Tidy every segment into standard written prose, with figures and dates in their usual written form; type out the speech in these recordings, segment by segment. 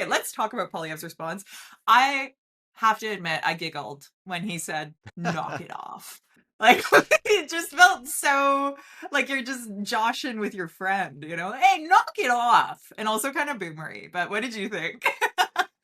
Okay, let's talk about Polyev's response. I have to admit, I giggled when he said, knock it off. Like, it just felt so like you're just joshing with your friend, you know? Hey, knock it off. And also kind of boomery. But what did you think?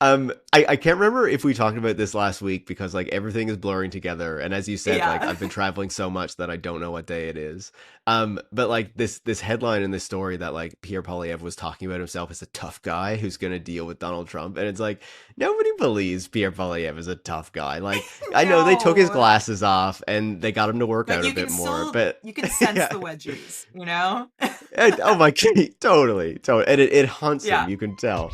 I can't remember if we talked about this last week because like everything is blurring together. And as you said, like Yeah. I've been traveling so much that I don't know what day it is. But like this headline in this story that like Pierre Polyev was talking about himself as a tough guy who's gonna deal with Donald Trump. And it's like nobody believes Pierre Polyev is a tough guy. Like I know they took his No. glasses off and they got him to work But out a you can bit more, still but you can sense yeah. the wedgies, you know? Oh my god, totally. And it haunts him, Yeah. you can tell.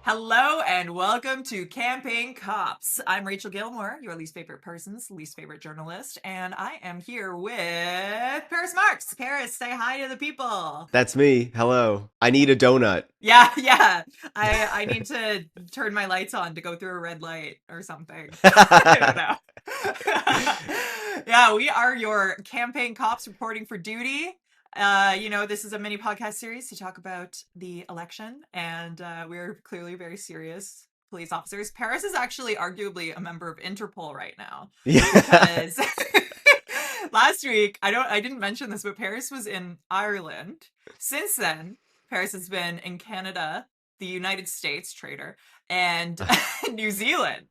Hello and welcome to Campaign Cops. I'm Rachel Gilmore, your least favorite person's least favorite journalist, and I am here with Paris Marx. Paris, say hi to the people. That's me. Hello. I need a donut. Yeah. I need to turn my lights on to go through a red light or something. I don't know. Yeah, we are your campaign cops reporting for duty. This is a mini podcast series to talk about the election, and we're clearly very serious police officers. Paris is actually arguably a member of Interpol right now Yeah. because last week I didn't mention this, but Paris was in Ireland. Since then, Paris has been in Canada, the United States, traitor, and New Zealand,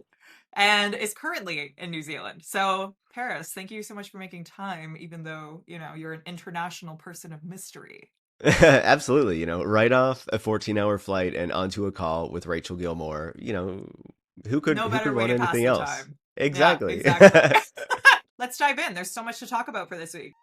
and is currently in New Zealand. So, Paris, thank you so much for making time, even though, you're an international person of mystery. Absolutely. Right off a 14-hour flight and onto a call with Rachel Gilmore. No Who could better way want to pass anything the else? time. Yeah, Exactly. exactly. Let's dive in. There's so much to talk about for this week.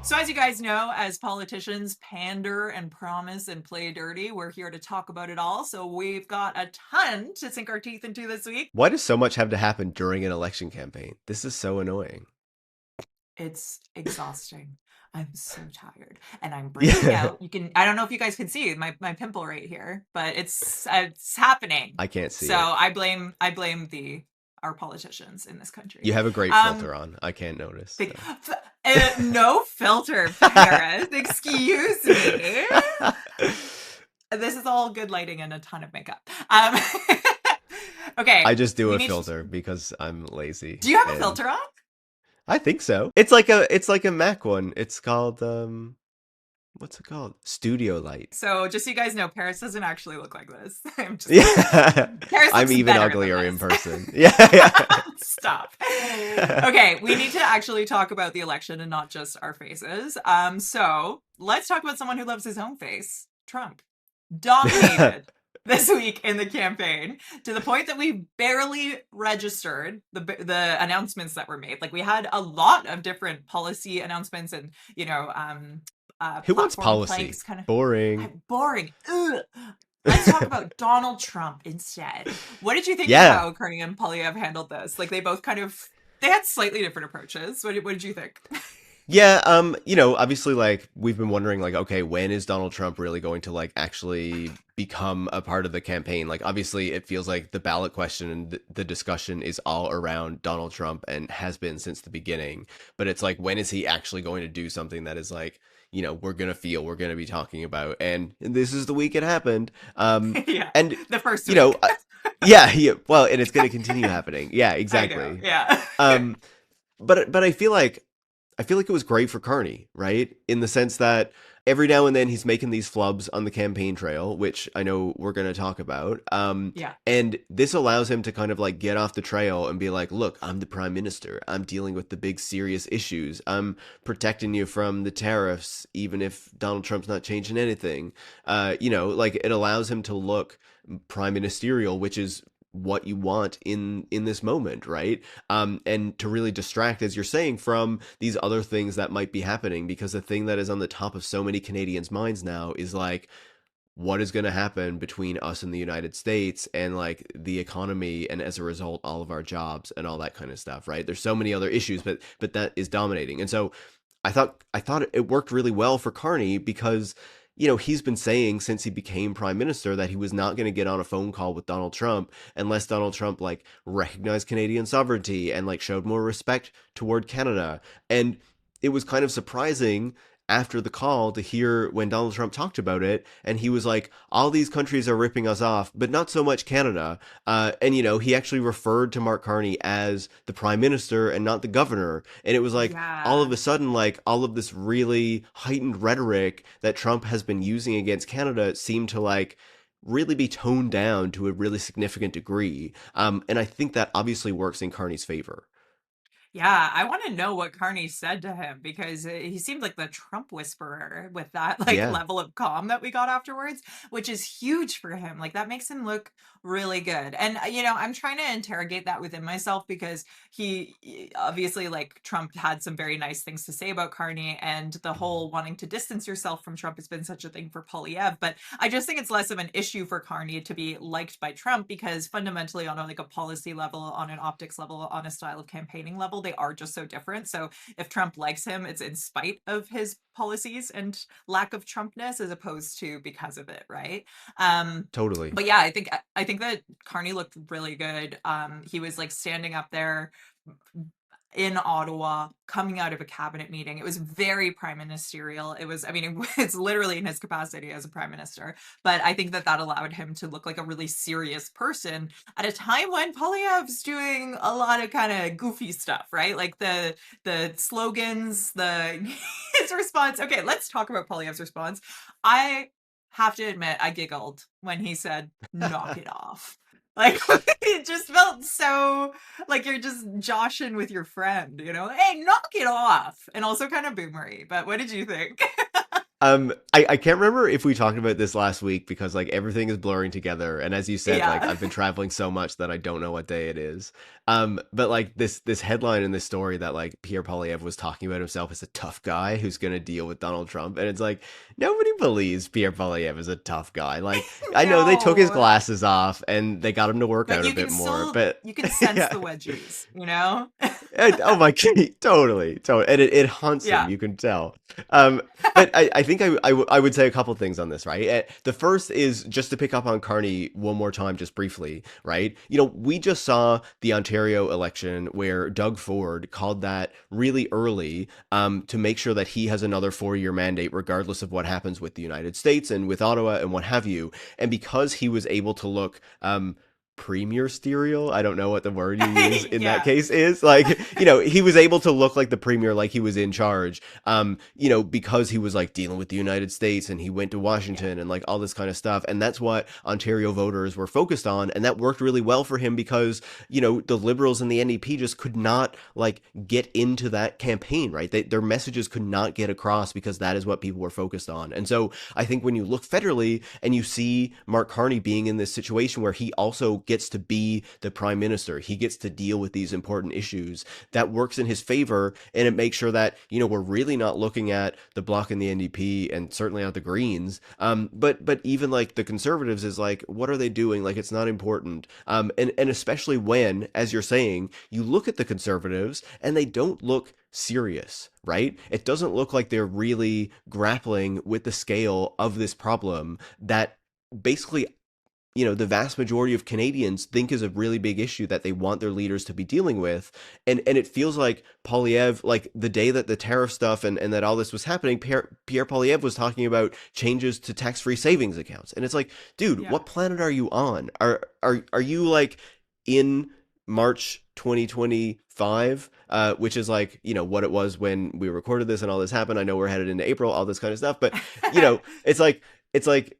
So, as you guys know, as politicians pander and promise and play dirty, we're here to talk about it all. So, we've got a ton to sink our teeth into this week. Why does so much have to happen during an election campaign? This is so annoying. It's exhausting. I'm so tired and I'm breaking Yeah. out. I don't know if you guys can see my pimple right here, but it's happening. I can't see So, it. I blame our politicians in this country. You have a great Um filter on. I can't notice. Big, no filter, Paris. Excuse me. So. This is all good lighting and a ton of makeup. Okay, I just do we a need. filter because I'm lazy. Do you have a And filter on? I think so. It's like a Mac one. It's called what's it called? Studio Light. So just so you guys know, Paris doesn't actually look like this. I'm just kidding. Yeah. Paris I'm looks even better than uglier in this. person. Yeah. Stop. Okay, we need to actually talk about the election and not just our faces. So let's talk about someone who loves his own face. Trump Yeah. dominated this week in the campaign to the point that we barely registered the announcements that were made. Like we had a lot of different policy announcements and Who wants platform policy? planks kind of Boring. boring. Ugh. Let's talk about Donald Trump instead. What did you think of Yeah. how Kearney and Polyev handled this? Like they both they had slightly different approaches. What did you think? Yeah, obviously like we've been wondering like okay, when is Donald Trump really going to like actually become a part of the campaign? Like obviously it feels like the ballot question and the discussion is all around Donald Trump and has been since the beginning. But it's like when is he actually going to do something that is like we're gonna be talking about, and this is the week it happened. Yeah, And the first you know, week. I- yeah, well, and it's gonna continue happening. Yeah, I know. exactly. Yeah. Um, but I feel like it was great for Carney, right? In the sense that every now and then he's making these flubs on the campaign trail, which I know we're going to talk about. Yeah. And this allows him to kind of like get off the trail and be like, look, I'm the prime minister. I'm dealing with the big serious issues. I'm protecting you from the tariffs, even if Donald Trump's not changing anything. Like it allows him to look prime ministerial, which is what you want in this moment, right? And to really distract, as you're saying, from these other things that might be happening, because the thing that is on the top of so many Canadians' minds now is like, what is going to happen between us and the United States and like the economy and as a result all of our jobs and all that kind of stuff, right? There's so many other issues, but that is dominating. And so I thought it worked really well for Carney because he's been saying since he became prime minister that he was not going to get on a phone call with Donald Trump unless Donald Trump like recognized Canadian sovereignty and like showed more respect toward Canada. And it was kind of surprising after the call to hear when Donald Trump talked about it, and he was like, all these countries are ripping us off, but not so much Canada. And he actually referred to Mark Carney as the prime minister and not the governor. And it was like, all of Yeah. a sudden, like all of this really heightened rhetoric that Trump has been using against Canada seemed to like really be toned down to a really significant degree. And I think that obviously works in Carney's favor. Yeah, I want to know what Carney said to him because he seemed like the Trump whisperer with that like Yeah, level of calm that we got afterwards, which is huge for him. Like that makes him look really good. And I'm trying to interrogate that within myself because obviously like Trump had some very nice things to say about Carney, and the whole wanting to distance yourself from Trump has been such a thing for Polyev, but I just think it's less of an issue for Carney to be liked by Trump because fundamentally on like a policy level, on an optics level, on a style of campaigning level, they are just so different. So if Trump likes him, it's in spite of his policies and lack of Trumpness as opposed to because of it, right? Um, totally. but yeah, I think that Carney looked really good. He was like standing up there in Ottawa, coming out of a cabinet meeting. It was very prime ministerial. It was, I mean, it's literally in his capacity as a prime minister. But I think that that allowed him to look like a really serious person at a time when Polyev's doing a lot of kind of goofy stuff, right? Like the slogans, the his response. Okay, let's talk about Polyev's response. I have to admit, I giggled when he said, "Knock it off." Like it just felt so like you're just joshing with your friend, Hey, knock it off. And also kind of boomery. But what did you think? I can't remember if we talked about this last week because like everything is blurring together, and as you said, like Yeah. I've been traveling so much that I don't know what day it is. But like this headline in this story that like Pierre Polyev was talking about himself as a tough guy who's gonna deal with Donald Trump, and it's like nobody believes Pierre Polyev is a tough guy. Like I know they took his No. glasses off and they got him to work But out a you bit can more, still but you can sense yeah. the wedgies? Oh my god, totally, and it haunts him. Yeah. You can tell. Um, but I think I would say a couple things on this, right? The first is just to pick up on Carney one more time, just briefly, right? We just saw the Ontario election where Doug Ford called that really early to make sure that he has another 4-year mandate, regardless of what happens with the United States and with Ottawa and what have you. And because he was able to look premier stereo, I don't know what the word you use in that Yeah. case is, like he was able to look like the premier, like he was in charge, because he was like dealing with the United States and he went to Yeah. Washington and like all this kind of stuff, and that's what Ontario voters were focused on, and that worked really well for him because the Liberals and the NDP just could not like get into that campaign, right? Their messages could not get across because that is what people were focused on. And so I think when you look federally and you see Mark Carney being in this situation where he also gets to be the prime minister, he gets to deal with these important issues, that works in his favor, and it makes sure that we're really not looking at the Bloc and the NDP and certainly not the Greens, but even like the Conservatives is like, what are they doing? Like it's not important, and especially when, as you're saying, you look at the Conservatives and they don't look serious, right? It doesn't look like they're really grappling with the scale of this problem that basically the vast majority of Canadians think is a really big issue that they want their leaders to be dealing with. And it feels like Polyev, like the day that the tariff stuff and that all this was happening, Pierre Polyev was talking about changes to tax-free savings accounts. And it's like, dude, Yeah. what planet are you on? Are you like in March 2025, which is like, what it was when we recorded this and all this happened. I know we're headed into April, all this kind of stuff, but it's like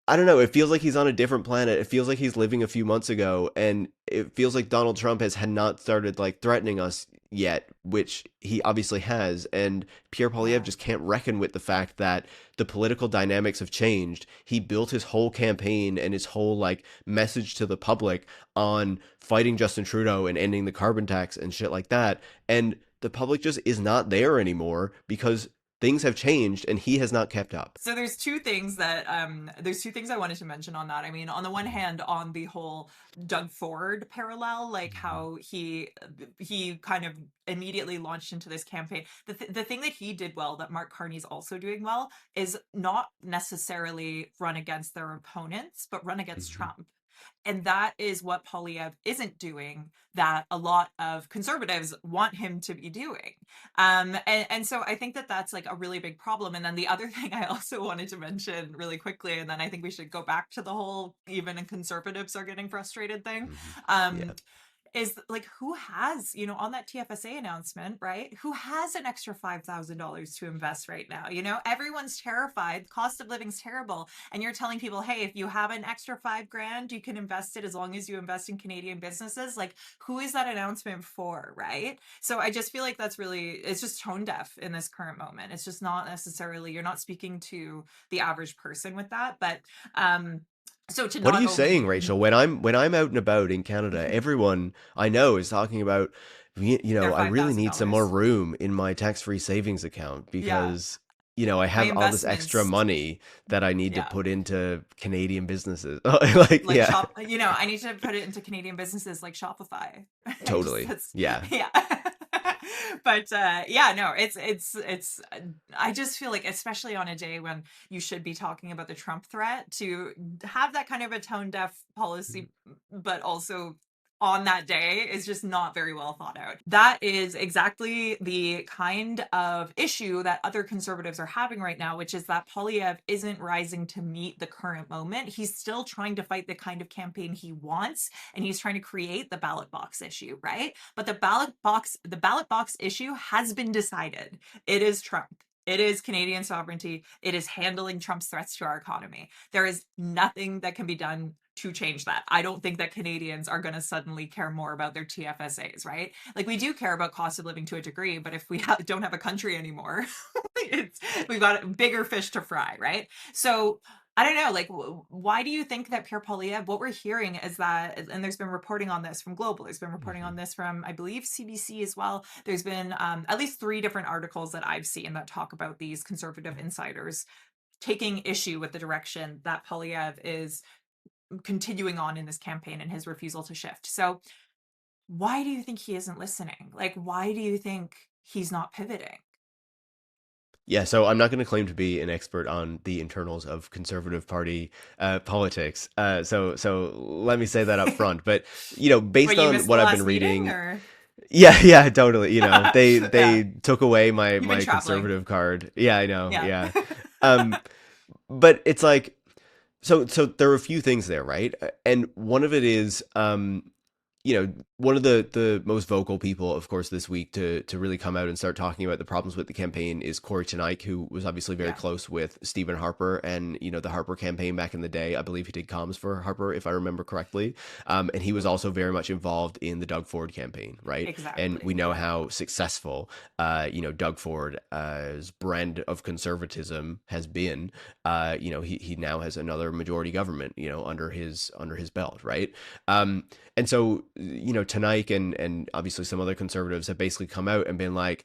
I don't know. It feels like he's on a different planet. It feels like he's living a few months ago, and it feels like Donald Trump had not started like threatening us yet, which he obviously has. And Pierre Polyev Yeah. just can't reckon with the fact that the political dynamics have changed. He built his whole campaign and his whole like message to the public on fighting Justin Trudeau and ending the carbon tax and shit like that. And the public just is not there anymore because things have changed and he has not kept up. So there's two things I wanted to mention on that. I mean, on the one hand, on the whole Doug Ford parallel, like Mhm. how he kind of immediately launched into this campaign. The thing that he did well, that Mark Carney's also doing well, is not necessarily run against their opponents, but run against Mhm. Trump. And that is what Polyev isn't doing, that a lot of conservatives want him to be doing. And so I think that that's like a really big problem. And then the other thing I also wanted to mention really quickly, and then I think we should go back to the whole even conservatives are getting frustrated thing. Mhm. Um, Yeah. is like, who has, on that TFSA announcement, right? Who has an extra $5,000 to invest right now? Everyone's terrified. Cost of living's terrible. And you're telling people, hey, if you have an extra 5 grand, you can invest it as long as you invest in Canadian businesses. Like, who is that announcement for, right? So I just feel like it's just tone deaf in this current moment. It's just not necessarily, you're not speaking to the average person with that. But, so to What are not you saying, only Rachel? When I'm out and about in Canada, everyone I know is talking about, their I really need some more $5,000. room in my tax-free savings account Yeah. because, I My have all this extra investments. money that I need to Yeah. put into Canadian businesses. Like, Like yeah, I need to put it into Canadian businesses like Shopify. I just totally. that's Yeah. Yeah. But yeah, no, it's I just feel like, especially on a day when you should be talking about the Trump threat, to have that kind of a tone deaf policy, but also on that day, is just not very well thought out. That is exactly the kind of issue that other conservatives are having right now, which is that Polyev isn't rising to meet the current moment. He's still trying to fight the kind of campaign he wants, and he's trying to create the ballot box issue, right? But the ballot box issue has been decided. It is Trump. It is Canadian sovereignty. It is handling Trump's threats to our economy. There is nothing that can be done to change that. I don't think that Canadians are going to suddenly care more about their TFSAs, right? Like, we do care about cost of living to a degree, but if we don't have a country anymore, we've got bigger fish to fry, right? So I don't know, like, why do you think that Pierre Poilievre, what we're hearing is that, and there's been reporting on this from Global, there's been reporting on Mhm. this from, I believe, CBC as well. There's been at least 3 different articles that I've seen that talk about these conservative insiders taking issue with the direction that Poilievre is continuing on in this campaign and his refusal to shift. So why do you think he isn't listening? Like, why do you think he's not pivoting? Yeah, so I'm not going to claim to be an expert on the internals of Conservative Party politics. So let me say that up front. But What, based you on missed the what I've last been meeting, reading, or yeah, yeah, totally. They yeah, they took away my you've been my traveling. conservative card. Yeah, I know. Yeah. Yeah. Um, but it's like so there are a few things there, right? And one of it is one of the most vocal people, of course, this week to really come out and start talking about the problems with the campaign is Corey Tenike, who was obviously very Yeah. close with Stephen Harper and the Harper campaign back in the day. I believe he did comms for Harper, if I remember correctly, and he was also very much involved in the Doug Ford campaign, right? And we Exactly. know Yeah. how successful Doug Ford's brand of conservatism has been. He now has another majority government, under his belt, right? And so, Tanike and obviously some other conservatives have basically come out and been like,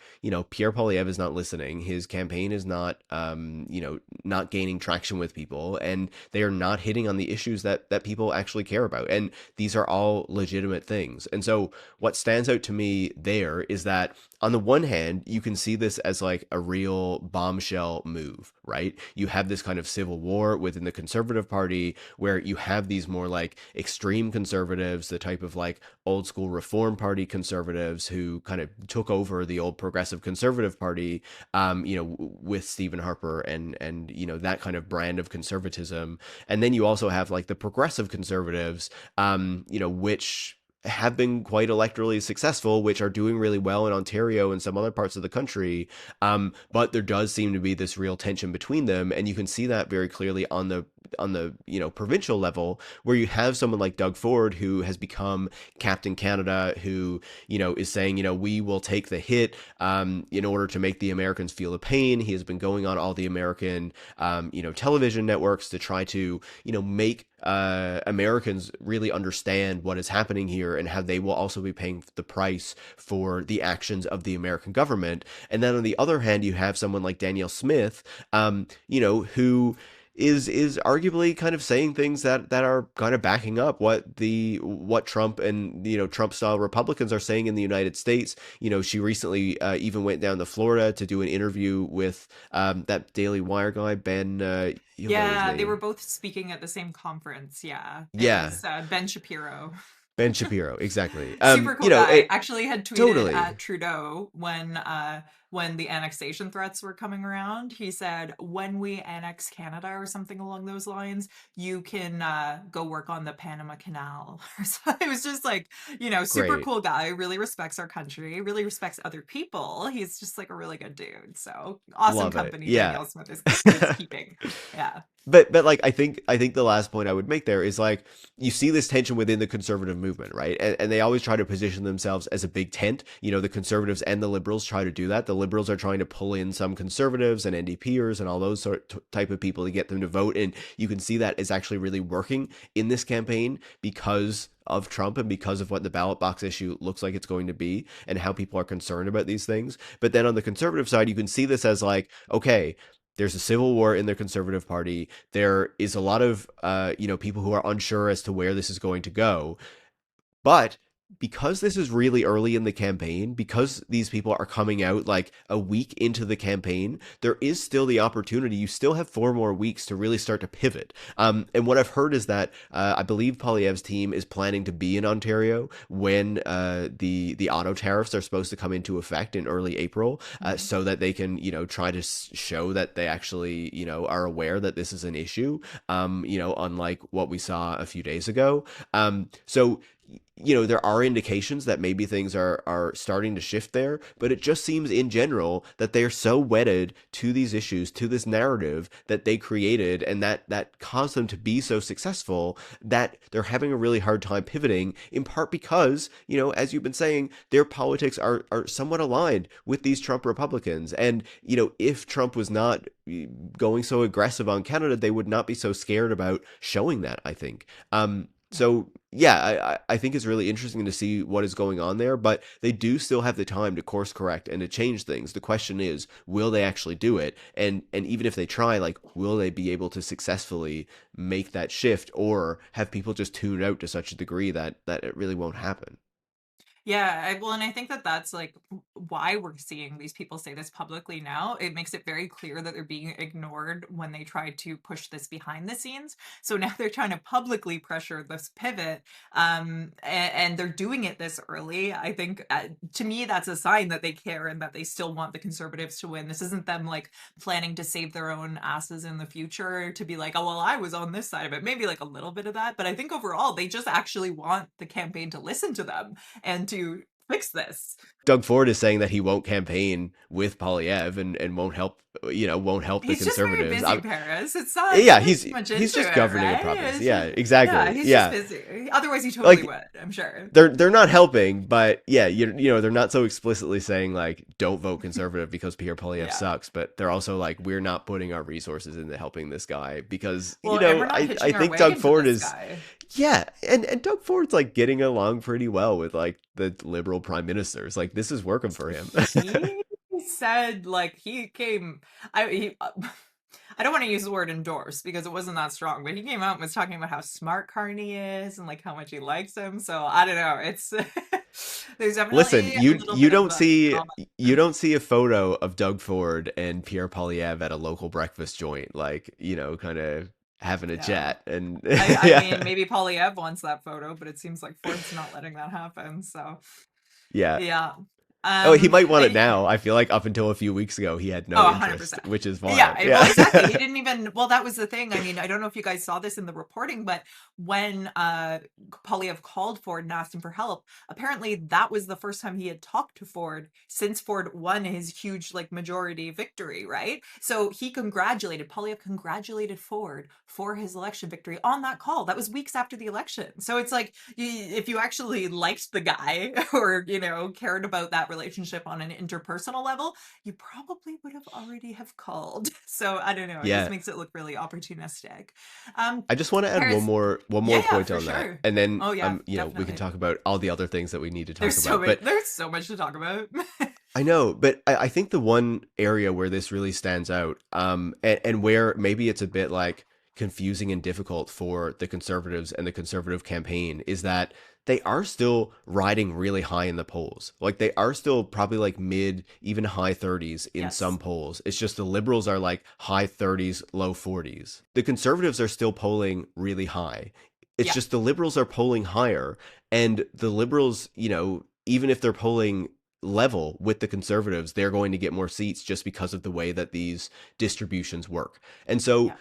Pierre Poilievre is not listening. His campaign is not, not gaining traction with people, and they are not hitting on the issues that people actually care about. And these are all legitimate things. And so, what stands out to me there is that on the one hand, you can see this as like a real bombshell move, right? You have this kind of civil war within the Conservative Party where you have these more like extreme conservatives, the type of like old school Reform Party conservatives who kind of took over the old Progressive Conservative Party, with Stephen Harper and that kind of brand of conservatism. And then you also have like the progressive conservatives, which have been quite electorally successful, which are doing really well in Ontario and some other parts of the country. But there does seem to be this real tension between them, and you can see that very clearly on provincial level, where you have someone like Doug Ford, who has become Captain Canada, who is saying, we will take the hit in order to make the Americans feel the pain. He has been going on all the American television networks to try to make Americans really understand what is happening here and how they will also be paying the price for the actions of the American government. And then on the other hand, you have someone like Danielle Smith, who is arguably kind of saying things that are kind of backing up what Trump and Trump style Republicans are saying in the United States. She recently even went down to Florida to do an interview with that Daily Wire guy, Ben. You'll know his Yeah, they were name. both speaking at the same conference. Yeah, it Yeah, was Ben Shapiro. Ben Shapiro, exactly. Super cool guy. It Actually had tweeted totally at Trudeau when the annexation threats were coming around. He said, "When we annex Canada or something along those lines, you can go work on the Panama Canal." So it was just like, super great. cool guy, really respects our country, really respects other people. He's just like a really good dude. So awesome Love it. company Yeah. Danielle Smith is keeping. Yeah. But like I think the last point I would make there is like you see this tension within the conservative movement, right? And they always try to position themselves as a big tent. The conservatives and the liberals try to do that. The liberals are trying to pull in some conservatives and NDPers and all those type of people to get them to vote, and you can see that is actually really working in this campaign because of Trump and because of what the ballot box issue looks like it's going to be and how people are concerned about these things. But then on the conservative side, you can see this as like, okay, there's a civil war in the conservative party. There is a lot of people who are unsure as to where this is going to go. But because this is really early in the campaign, because these people are coming out like a week into the campaign, there is still the opportunity. You still have 4 more weeks to really start to pivot. And what I've heard is that I believe Poilievre's team is planning to be in Ontario when the auto tariffs are supposed to come into effect in early April, Mhm. so that they can try to show that they actually are aware that this is an issue. Unlike what we saw a few days ago. So there are indications that maybe things are starting to shift there, but it just seems in general that they are so wedded to these issues, to this narrative that they created, and that caused them to be so successful, that they're having a really hard time pivoting, in part because, as you've been saying, their politics are somewhat aligned with these Trump Republicans. And, if Trump was not going so aggressive on Canada, they would not be so scared about showing that, I think. So yeah, I think it's really interesting to see what is going on there, but they do still have the time to course correct and to change things. The question is, will they actually do it? And even if they try, like, will they be able to successfully make that shift, or have people just tune out to such a degree that it really won't happen? Yeah, well, and I think that that's like why we're seeing these people say this publicly now. It makes it very clear that they're being ignored when they try to push this behind the scenes. So now they're trying to publicly pressure this pivot, and they're doing it this early. I think to me that's a sign that they care and that they still want the conservatives to win. This isn't them like planning to save their own asses in the future to be like, oh well, I was on this side of it. Maybe like a little bit of that, but I think overall they just actually want the campaign to listen to them and to fix this. Doug Ford is saying that he won't campaign with Polyev and won't help the He's just very conservatives. busy, Paris. It's not, Yeah, he's not he's too much he's into just it, governing a right? province. It's Yeah, just, yeah, exactly. he's just Yeah, busy. Otherwise, he totally like would, I'm sure. they're not helping, but yeah, they're not so explicitly saying like don't vote conservative because Pierre Polyev Yeah. sucks, but they're also like we're not putting our resources into helping this guy because Well, and we're not I hitching our think Doug wagon to Ford this is, guy. yeah, and Doug Ford's like getting along pretty well with like the liberal prime ministers. Like this is working for him. He said, like, he came, I don't want to use the word endorse because it wasn't that strong, but he came out and was talking about how smart Carney is and like how much he likes him. So I don't know. It's there's Listen, definitely a you little you bit of don't see drama. you don't see a photo of Doug Ford and Pierre Polyev at a local breakfast joint, like kind of having a Yeah. chat, and I mean, yeah, maybe Polyev wants that photo, but it seems like Ford's not letting that happen. So yeah. yeah. Oh, he might want it I, now. I feel like up until a few weeks ago, he had Oh, no interest, 100%. which is Yeah, wild. well, Yeah. exactly. He didn't even, well, that was the thing. I mean, I don't know if you guys saw this in the reporting, but when Polyev called Ford and asked him for help, apparently that was the first time he had talked to Ford since Ford won his huge, like, majority victory, right? So Polyev congratulated Ford for his election victory on that call. That was weeks after the election. So it's like, if you actually liked the guy or, cared about that relationship on an interpersonal level, you probably would have already have called. So I don't know. It just Yeah. makes it look really opportunistic. Um, I just want to add Paris, one yeah, more yeah, point for on that, sure. and then Oh yeah, we can definitely. talk about all the other things that we need to talk There's so about. much. But There's so much to talk about. I know, but I think the one area where this really stands out, and where maybe it's a bit like confusing and difficult for the conservatives and the conservative campaign is that they are still riding really high in the polls. Like they are still probably like mid, even high 30s in some Yes. polls. It's just the liberals are like high 30s, low 40s. The conservatives are still polling really high. It's Yeah. just the liberals are polling higher, and the liberals, even if they're polling level with the conservatives, they're going to get more seats just because of the way that these distributions work. And so Yeah.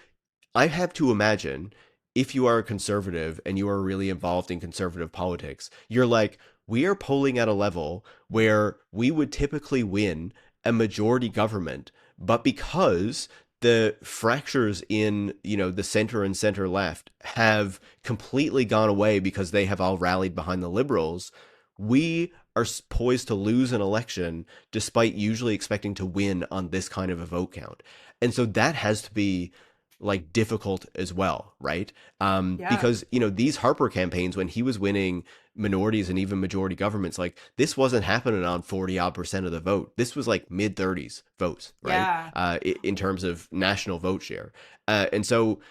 I have to imagine if you are a conservative and you are really involved in conservative politics, you're like, we are polling at a level where we would typically win a majority government, but because the fractures in, the center and center left have completely gone away because they have all rallied behind the liberals, we are poised to lose an election despite usually expecting to win on this kind of a vote count. And so that has to be like difficult as well, right? Yeah. Because these Harper campaigns, when he was winning minorities and even majority governments, like this wasn't happening on 40% of the vote. This was like mid 30s votes, right? Yeah. In terms of national vote share, and so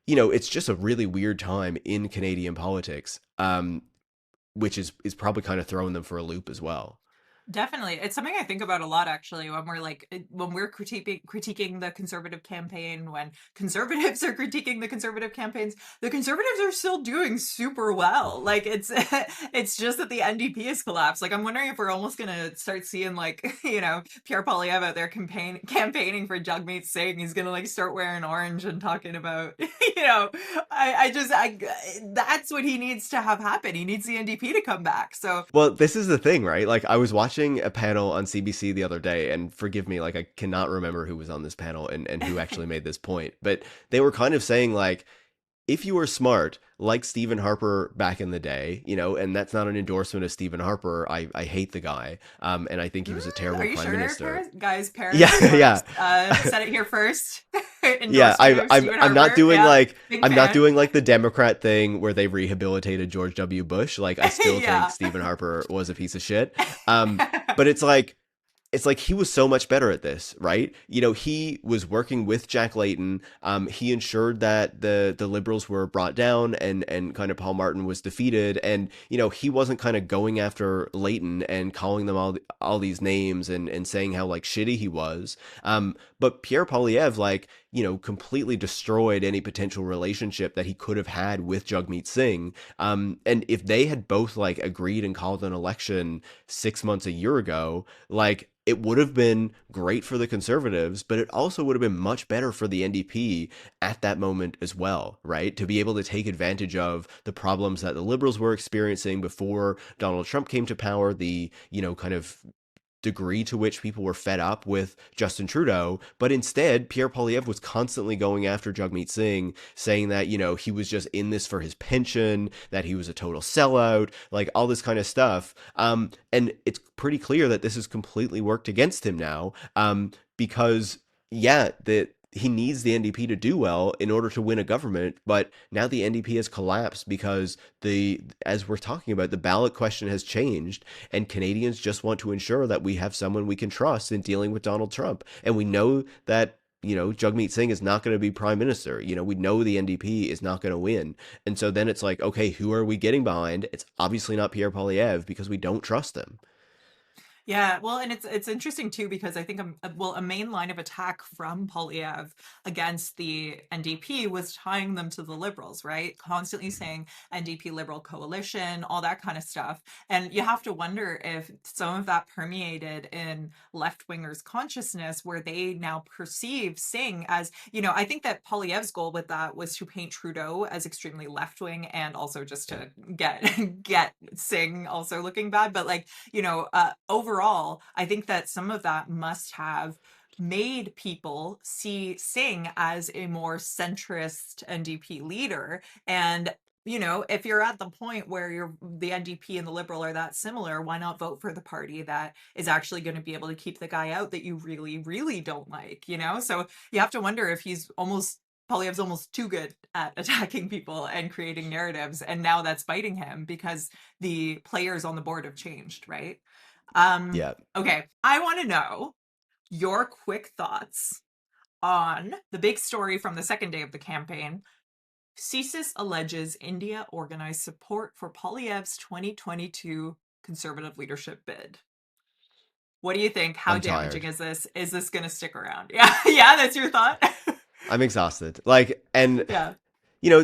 it's just a really weird time in Canadian politics, which is probably kind of throwing them for a loop as well. Definitely. It's something I think about a lot actually when we're critiquing the conservative campaign, when conservatives are critiquing the conservative campaigns, the conservatives are still doing super well. Like it's it's just that the NDP has collapsed. Like I'm wondering if we're almost going to start seeing like, Pierre Poilievre out there campaigning for Jagmeet Singh. He's going to like start wearing orange and talking about, I that's what he needs to have happen. He needs the NDP to come back. So Well, this is the thing, right? Like, I was watching a panel on CBC the other day, and forgive me, like, I cannot remember who was on this panel and who actually made this point, but they were kind of saying, like, if you were smart, like Stephen Harper back in the day, and that's not an endorsement of Stephen Harper. I hate the guy, and I think he was a Are terrible you prime sure, minister. Paris Yeah, Marx yeah. said it here first. Yeah, Endorsement of Stephen I'm not Harper. doing Yeah, like big I'm not fan. doing like the Democrat thing where they rehabilitated George W. Bush. Like I still think Yeah. Stephen Harper was a piece of shit. But it's like he was so much better at this, right? He was working with Jack Layton. He ensured that the liberals were brought down and kind of Paul Martin was defeated. And he wasn't kind of going after Layton and calling them all these names and saying how like shitty he was. But Pierre Poilievre, like completely destroyed any potential relationship that he could have had with Jagmeet Singh. And if they had both like agreed and called an election 6 months, a year ago, like it would have been great for the conservatives, but it also would have been much better for the NDP at that moment as well, right? To be able to take advantage of the problems that the liberals were experiencing before Donald Trump came to power, the, kind of degree to which people were fed up with Justin Trudeau, but instead Pierre Poilievre was constantly going after Jagmeet Singh, saying that he was just in this for his pension, that he was a total sellout, like all this kind of stuff. And it's pretty clear that this has completely worked against him now, because yeah, that he needs the NDP to do well in order to win a government, but now the NDP has collapsed because as we're talking about, the ballot question has changed, and Canadians just want to ensure that we have someone we can trust in dealing with Donald Trump. And we know that, Jagmeet Singh is not going to be prime minister. We know the NDP is not going to win. And so then it's like, okay, who are we getting behind? It's obviously not Pierre Poilievre because we don't trust him. Yeah, well, and it's interesting too because I think well, a main line of attack from Polyev against the NDP was tying them to the liberals, right? Constantly saying NDP liberal coalition, all that kind of stuff. And you have to wonder if some of that permeated in left wingers' consciousness where they now perceive Singh as, I think that Polyev's goal with that was to paint Trudeau as extremely left wing and also just Yeah. to get Singh also looking bad. But like, overall, I think that some of that must have made people see Singh as a more centrist NDP leader. And, if you're at the point where the NDP and the Liberal are that similar, why not vote for the party that is actually going to be able to keep the guy out that you really, really don't like? So you have to wonder if Polyev's almost too good at attacking people and creating narratives. And now that's biting him because the players on the board have changed, right? Yeah. Okay, I want to know your quick thoughts on the big story from the second day of the campaign. CSIS alleges India organized support for Polyev's 2022 conservative leadership bid. What do you think? How I'm damaging tired. is this? Is this going to stick around? Yeah, yeah, that's your thought. I'm exhausted. Like, and Yeah,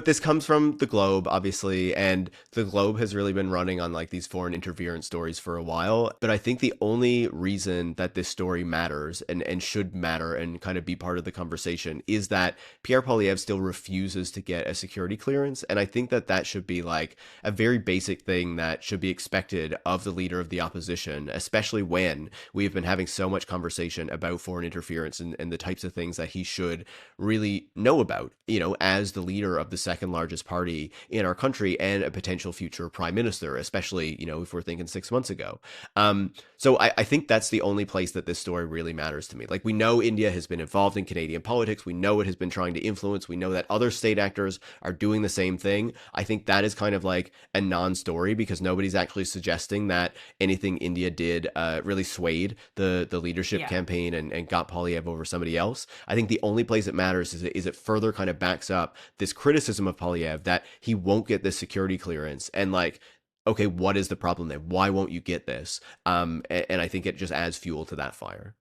this comes from the Globe, obviously, and the Globe has really been running on like these foreign interference stories for a while. But I think the only reason that this story matters and should matter and kind of be part of the conversation is that Pierre Poilievre still refuses to get a security clearance. And I think that that should be like a very basic thing that should be expected of the leader of the opposition, especially when we've been having so much conversation about foreign interference and the types of things that he should really know about, as the leader of the second largest party in our country and a potential future prime minister, especially, if we're thinking 6 months ago. So I think that's the only place that this story really matters to me. Like, we know India has been involved in Canadian politics. We know it has been trying to influence. We know that other state actors are doing the same thing. I think that is kind of like a non-story because nobody's actually suggesting that anything India did really swayed the leadership yeah. campaign and got Polyev over somebody else. I think the only place it matters is it further kind of backs up this criticism of Polyev that he won't get this security clearance. And like, okay, what is the problem then? Why won't you get this? And I think it just adds fuel to that fire.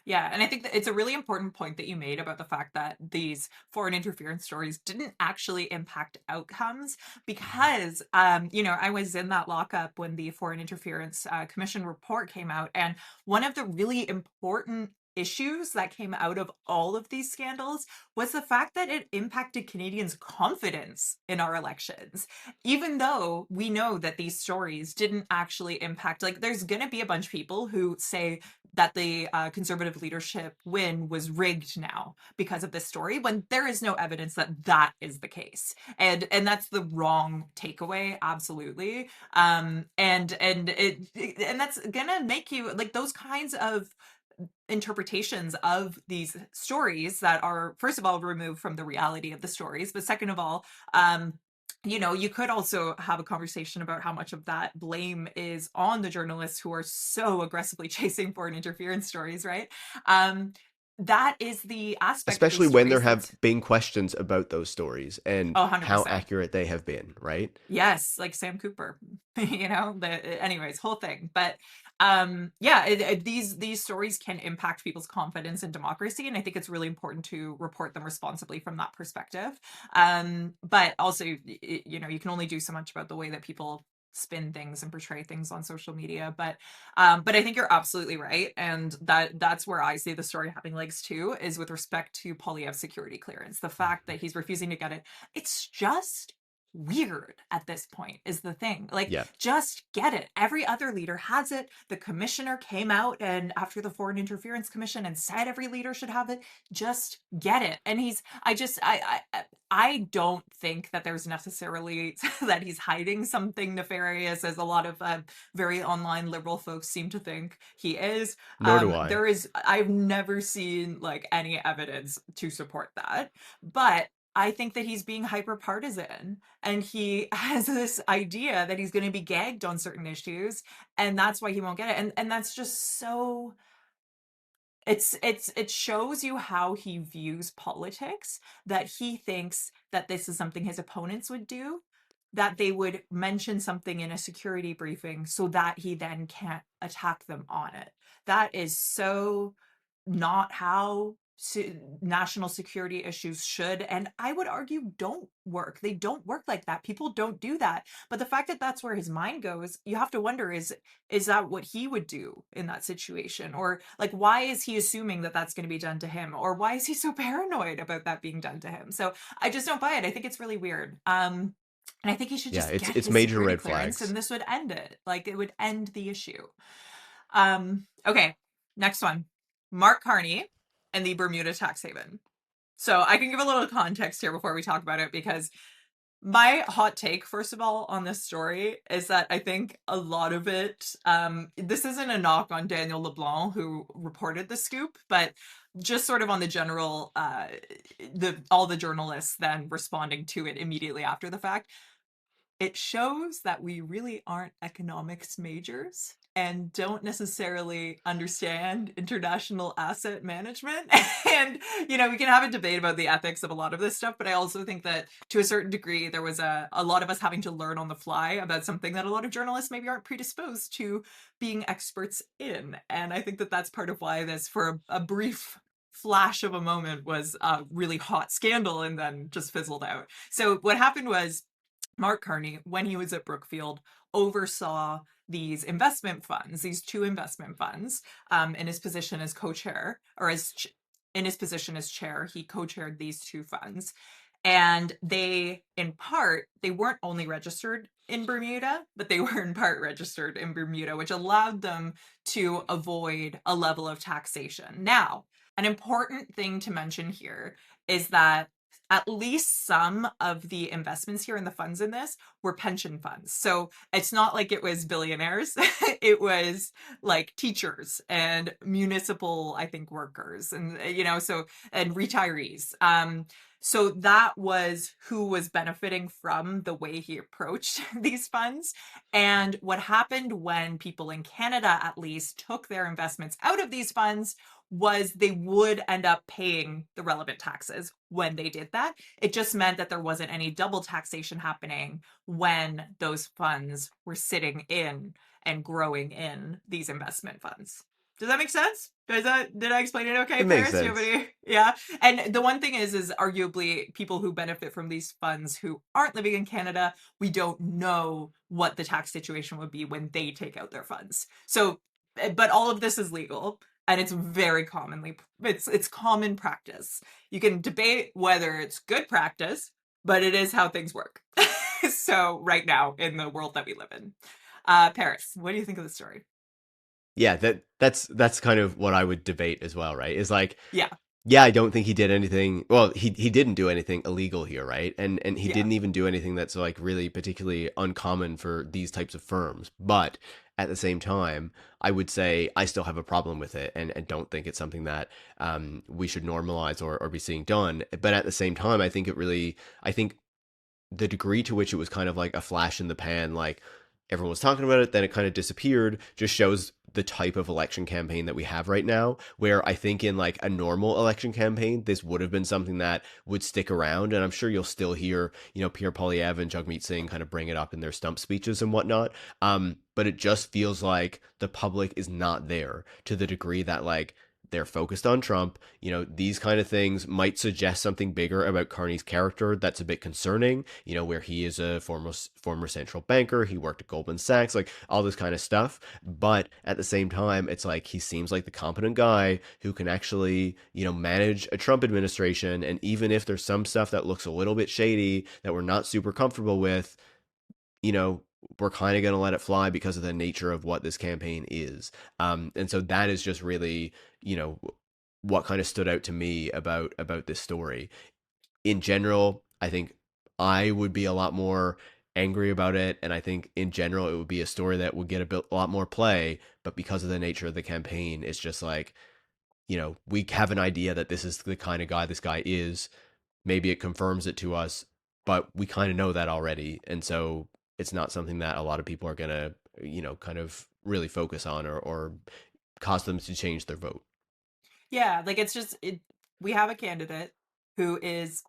Yeah, and I think that it's a really important point that you made about the fact that these foreign interference stories didn't actually impact outcomes because, I was in that lockup when the Foreign Interference Commission report came out, and one of the really important issues that came out of all of these scandals was the fact that it impacted Canadians' confidence in our elections. Even though we know that these stories didn't actually impact, like, there's going to be a bunch of people who say that the conservative leadership win was rigged now because of this story when there is no evidence that that is the case, and that's the wrong takeaway, absolutely. And that's gonna make you like those kinds of interpretations of these stories that are, first of all, removed from the reality of the stories, but second of all, you could also have a conversation about how much of that blame is on the journalists who are so aggressively chasing foreign interference stories, right? um that is the aspect of these Especially when there stories have that's been questions about those stories and oh, how 100%. accurate they have been, right? Yes, like Sam Cooper, anyways, whole thing. But yeah, these stories can impact people's confidence in democracy, and I think it's really important to report them responsibly from that perspective. But also, you can only do so much about the way that people spin things and portray things on social media. But I think you're absolutely right, and that's where I see the story having legs too, is with respect to Poilievre's security clearance. The fact that he's refusing to get it, it's just weird at this point is the thing. Like, Yeah. just get it. Every other leader has it. The commissioner came out and after the Foreign Interference Commission and said every leader should have it. Just get it. And I don't think that there's necessarily that he's hiding something nefarious, as a lot of very online liberal folks seem to think he is. Nor do I. I've never seen like any evidence to support that, but I think that he's being hyper partisan and he has this idea that he's going to be gagged on certain issues, and that's why he won't get it. And that's just so it shows you how he views politics, that he thinks that this is something his opponents would do, that they would mention something in a security briefing so that he then can't attack them on it. That is so not how national security issues should, and I would argue don't work. They don't work like that. People don't do that. But the fact that that's where his mind goes, you have to wonder, is that what he would do in that situation? Or like, why is he assuming that that's going to be done to him? Or why is he so paranoid about that being done to him? So I just don't buy it. I think it's really weird. And I think he should Yeah, just it's get it's his major security red clearance flags. and this would end it. Like, it would end the issue. Okay, next one. Mark Carney and the Bermuda tax haven. So I can give a little context here before we talk about it, because my hot take, first of all, on this story is that I think a lot of it, this isn't a knock on Daniel LeBlanc, who reported the scoop, but just sort of on the general, all the journalists then responding to it immediately after the fact. It shows that we really aren't economics majors and don't necessarily understand international asset management. And, we can have a debate about the ethics of a lot of this stuff, but I also think that to a certain degree, there was a lot of us having to learn on the fly about something that a lot of journalists maybe aren't predisposed to being experts in. And I think that that's part of why this, for a brief flash of a moment, was a really hot scandal and then just fizzled out. So what happened was, Mark Carney, when he was at Brookfield, oversaw these investment funds, these two investment funds, in his position as co-chair, or in his position as chair, he co-chaired these two funds. And they, in part, they weren't only registered in Bermuda, but they were in part registered in Bermuda, which allowed them to avoid a level of taxation. Now, an important thing to mention here is that at least some of the investments here in the funds in this were pension funds. So it's not like it was billionaires. It was like teachers and municipal, I think, workers, and, and retirees. So that was who was benefiting from the way he approached these funds. And what happened when people in Canada, at least, took their investments out of these funds was they would end up paying the relevant taxes when they did that. It just meant that there wasn't any double taxation happening when those funds were sitting in and growing in these investment funds. Does that make sense? Did I explain it okay, It makes Paris? Do you have sense. any? Yeah. And the one thing is arguably people who benefit from these funds who aren't living in Canada, we don't know what the tax situation would be when they take out their funds. So, but all of this is legal, and it's very commonly, it's common practice. You can debate whether it's good practice, but it is how things work. So right now in the world that we live in. Paris, what do you think of the story? Yeah, that's kind of what I would debate as well, right? Is like, Yeah. yeah, I don't think he did anything. Well, he didn't do anything illegal here, right? And he Yeah. didn't even do anything that's like really particularly uncommon for these types of firms. But at the same time, I would say I still have a problem with it, and don't think it's something that we should normalize or be seeing done. But at the same time, I think the degree to which it was kind of like a flash in the pan, like everyone was talking about it, then it kind of disappeared, just shows the type of election campaign that we have right now. Where I think in like a normal election campaign, this would have been something that would stick around. And I'm sure you'll still hear, Pierre Poilievre and Jagmeet Singh kind of bring it up in their stump speeches and whatnot. But it just feels like the public is not there to the degree that like they're focused on Trump. These kind of things might suggest something bigger about Carney's character that's a bit concerning, where he is a former central banker, he worked at Goldman Sachs, like all this kind of stuff. But at the same time, it's like he seems like the competent guy who can actually, manage a Trump administration. And even if there's some stuff that looks a little bit shady that we're not super comfortable with, you know, we're kind of going to let it fly because of the nature of what this campaign is. And so that is just really, what kind of stood out to me about this story. In general, I think I would be a lot more angry about it, and I think in general it would be a story that would get a lot more play. But because of the nature of the campaign, it's just like, we have an idea that this is the kind of guy this guy is. Maybe it confirms it to us, but we kind of know that already. And so it's not something that a lot of people are going to, kind of really focus on or cause them to change their vote. Yeah, like we have a candidate who is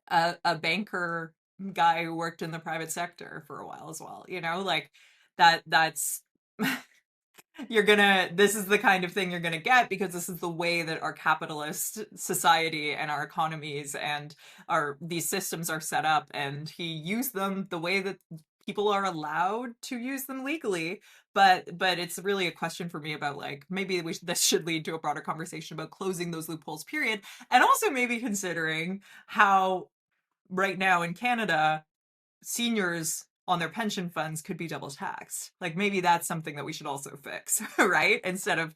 a banker guy who worked in the private sector for a while as well, you know, like that's you're gonna this is the kind of thing you're gonna get because this is the way that our capitalist society and our economies and our these systems are set up, and he used them the way that people are allowed to use them legally. But it's really a question for me about, like, maybe this should lead to a broader conversation about closing those loopholes, period, and also maybe considering how right now in Canada seniors on their pension funds could be double taxed. Like, maybe that's something that we should also fix, right? Instead of,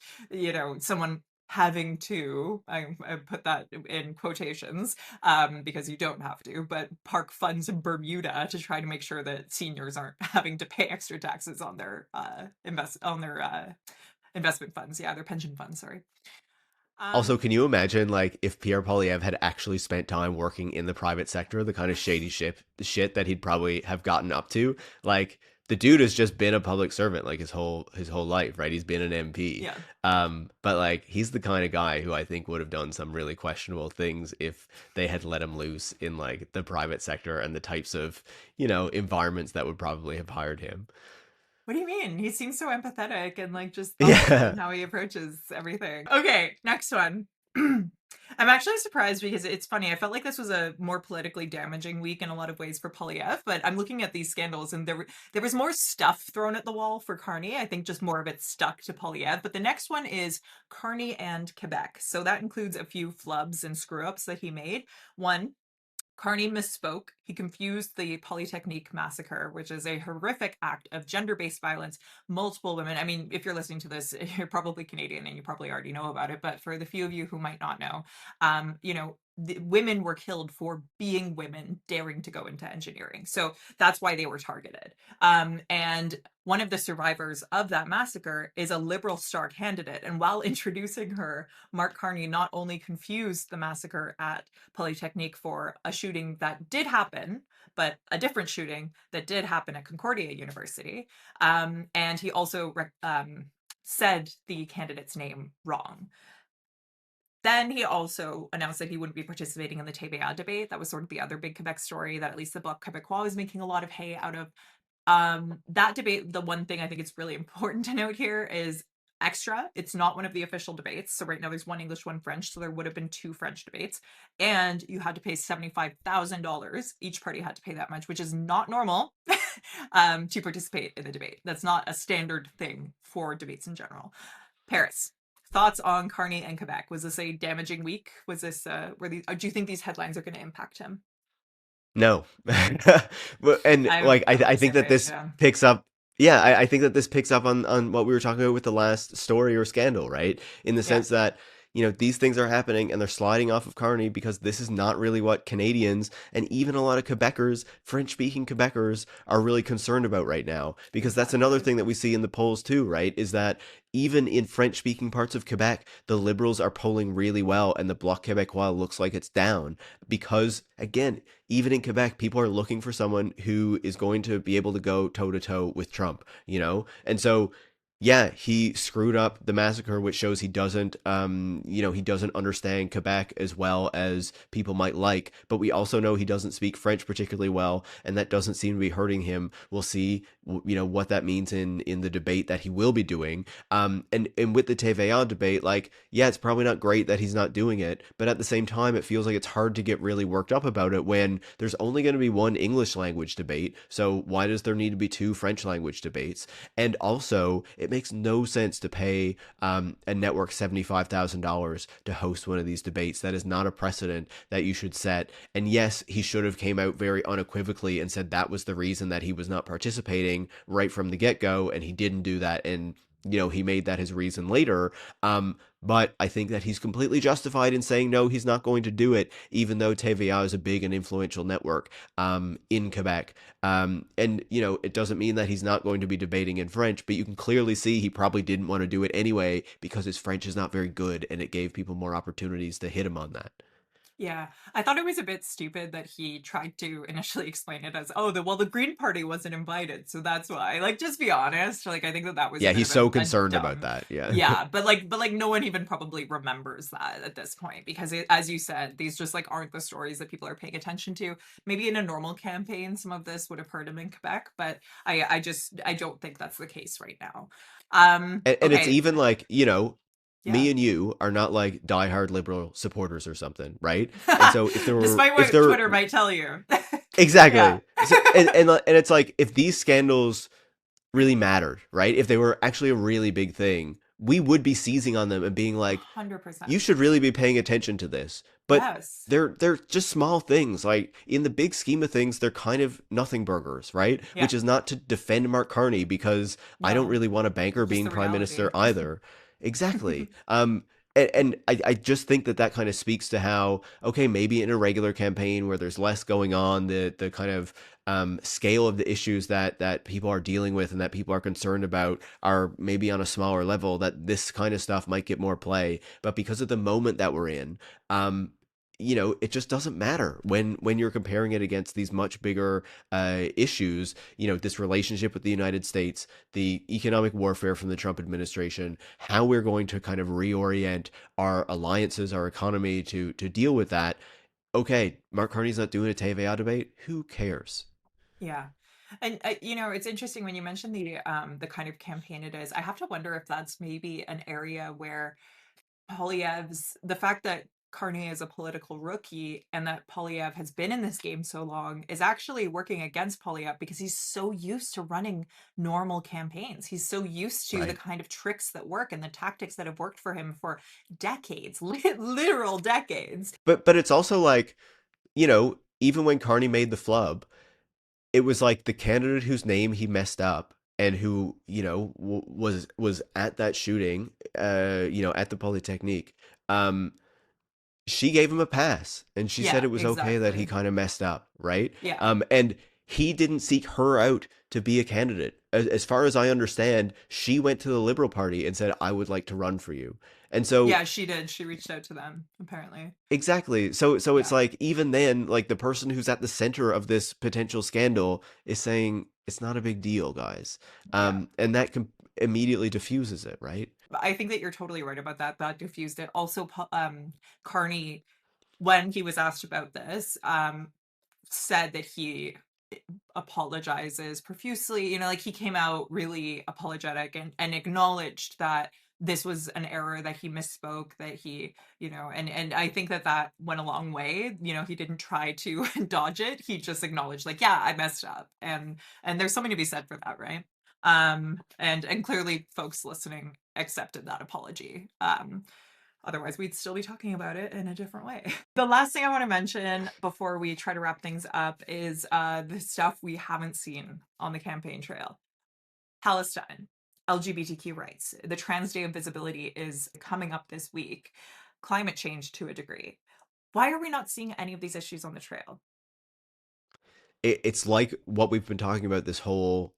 someone having to, I put that in quotations, because you don't have to, but park funds in Bermuda to try to make sure that seniors aren't having to pay extra taxes on their investment funds. Yeah, their pension funds, sorry. Also, Um, can you imagine like if Pierre Polyev had actually spent time working in the private sector, the kind of shady shit that he'd probably have gotten up to? Like the dude has just been a public servant like his whole life, right? He's been an MP. yeah. But like he's the kind of guy who I think would have done some really questionable things if they had let him loose in like the private sector and the types of, environments that would probably have hired him. What do you mean? He seems so empathetic and, like, just thoughtful in Yeah. how he approaches everything. Okay, next one. I'm actually surprised because it's funny. I felt like this was a more politically damaging week in a lot of ways for Polyev, but I'm looking at these scandals and there was more stuff thrown at the wall for Carney. I think just more of it stuck to Polyev. But the next one is Carney and Quebec. So that includes a few flubs and screw ups that he made. One, Carney misspoke. He confused the Polytechnique massacre, which is a horrific act of gender-based violence. Multiple women. I mean, if you're listening to this, you're probably Canadian and you probably already know about it. But for the few of you who might not know, the women were killed for being women, daring to go into engineering. So that's why they were targeted. And one of the survivors of that massacre is a Liberal star candidate. And while introducing her, Mark Carney not only confused the massacre at Polytechnique for a shooting that did happen, but a different shooting that did happen at Concordia University. And he also said the candidate's name wrong. Then he also announced that he wouldn't be participating in the TVA debate. That was sort of the other big Quebec story that at least the Bloc Québécois was making a lot of hay out of. That debate, the one thing I think it's really important to note here is extra. It's not one of the official debates. So right now there's one English, one French. So there would have been two French debates. And you had to pay $75,000. Each party had to pay that much, which is not normal to participate in the debate. That's not a standard thing for debates in general. Paris. Thoughts on Carney and Quebec? Was this a damaging week? Was this do you think these headlines are going to impact him? No. And like I'm on I the think same that page, this yeah. picks up yeah, I think that this picks up on what we were talking about with the last story or scandal, right? In the Yeah. sense that, these things are happening and they're sliding off of Carney because this is not really what Canadians and even a lot of Quebecers, French-speaking Quebecers, are really concerned about right now. Because that's another Exactly. thing that we see in the polls too, right? Is that even in French-speaking parts of Quebec, the Liberals are polling really well and the Bloc Québécois looks like it's down because, again, even in Quebec, people are looking for someone who is going to be able to go toe to toe with Trump, And so, yeah, he screwed up the massacre, which shows he doesn't understand Quebec as well as people might like. But we also know he doesn't speak French particularly well, and that doesn't seem to be hurting him. We'll see, what that means in the debate that he will be doing. And with the TVA debate, like, yeah, it's probably not great that he's not doing it, but at the same time, it feels like it's hard to get really worked up about it when there's only going to be one English language debate. So why does there need to be two French language debates? And also, it makes no sense to pay a network $75,000 to host one of these debates. That is not a precedent that you should set. And yes, he should have came out very unequivocally and said that was the reason that he was not participating right from the get-go, and he didn't do that. And he made that his reason later. But I think that he's completely justified in saying no, he's not going to do it, even though TVA is a big and influential network in Quebec. And, it doesn't mean that he's not going to be debating in French, but you can clearly see he probably didn't want to do it anyway because his French is not very good and it gave people more opportunities to hit him on that. Yeah, I thought it was a bit stupid that he tried to initially explain it as, oh, the Green Party wasn't invited, so that's why. Like, just be honest. Like, I think that that was a Yeah, bit he's of so a concerned about dumb. that. Yeah. Yeah, but like, no one even probably remembers that at this point because, as you said, these just like aren't the stories that people are paying attention to. Maybe in a normal campaign, some of this would have hurt him in Quebec, but I don't think that's the case right now. And it's Okay, even like, yeah. me and you are not like diehard liberal supporters or something, right? And so Despite if what there Twitter might tell you. Yeah. exactly. So and it's like if these scandals really mattered, right? If they were actually a really big thing, we would be seizing on them and being like, 100%. you should really be paying attention to this. But Yes. they're just small things. Like in the big scheme of things, they're kind of nothing burgers, right? Yeah. Which is not to defend Mark Carney because I don't No, really want a banker just being the prime minister reality. either. Exactly. And I just think that that kind of speaks to how, okay, maybe in a regular campaign where there's less going on, the kind of scale of the issues that people are dealing with and that people are concerned about are maybe on a smaller level, that this kind of stuff might get more play. But because of the moment that we're in, it just doesn't matter when you're comparing it against these much bigger issues. This relationship with the United States, the economic warfare from the Trump administration, how we're going to kind of reorient our alliances, our economy to deal with that. Okay, Mark Carney's not doing a TVA debate. Who cares? Yeah. And it's interesting when you mentioned the kind of campaign it is. I have to wonder if that's maybe an area where Polyev's the fact that Carney is a political rookie and that Polyev has been in this game so long is actually working against Polyev because he's so used to running normal campaigns. He's so used to the Right. kind of tricks that work and the tactics that have worked for him for decades, literal decades. But it's also like, even when Carney made the flub, it was like the candidate whose name he messed up and who was at that shooting, at the Polytechnique. Um, she gave him a pass and she said Yeah, it was okay that he exactly. kind of messed up, right? Yeah. And he didn't seek her out to be a candidate. As far as I understand, she went to the Liberal Party and said, I would like to run for you. And so Yeah, she did. She reached out to them, apparently. exactly. So it's Yeah. like even then, like the person who's at the center of this potential scandal is saying it's not a big deal, guys. Yeah. And that immediately diffuses it, right? But I think that you're totally right about that. That diffused it. Also, Carney, when he was asked about this, said that he apologizes profusely. Like he came out really apologetic and acknowledged that this was an error, that he misspoke, that and I think that that went a long way. He didn't try to dodge it. He just acknowledged, like, yeah, I messed up, and there's something to be said for that, right? And clearly folks listening accepted that apology. Otherwise, we'd still be talking about it in a different way. The last thing I want to mention before we try to wrap things up is the stuff we haven't seen on the campaign trail. Palestine, LGBTQ rights. The Trans Day of Visibility is coming up this week. Climate change to a degree. Why are we not seeing any of these issues on the trail? It's like what we've been talking about this whole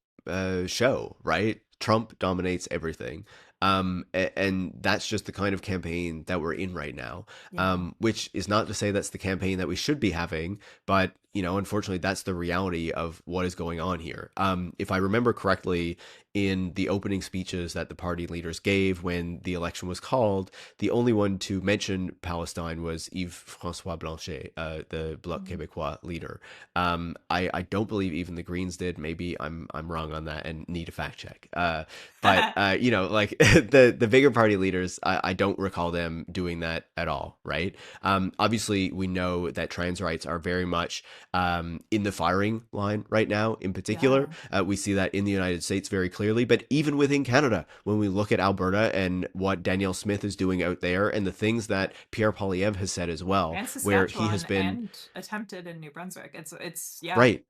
show, right? Trump dominates everything. And that's just the kind of campaign that we're in right now. Yeah. Which is not to say that's the campaign that we should be having, but unfortunately, that's the reality of what is going on here. If I remember correctly, in the opening speeches that the party leaders gave when the election was called, the only one to mention Palestine was Yves Francois Blanchet, the Bloc Mm. Québécois leader. I don't believe even the Greens did. Maybe I'm wrong on that and need a fact check. But like the bigger party leaders, I don't recall them doing that at all, right? Obviously, we know that trans rights are very much in the firing line right now. In particular, Yeah. we see that in the United States very clearly, but even within Canada, when we look at Alberta and what Danielle Smith is doing out there, and the things that Pierre Poilievre has said as well, And where he has Saskatchewan been and attempted in New Brunswick. It's yeah. right.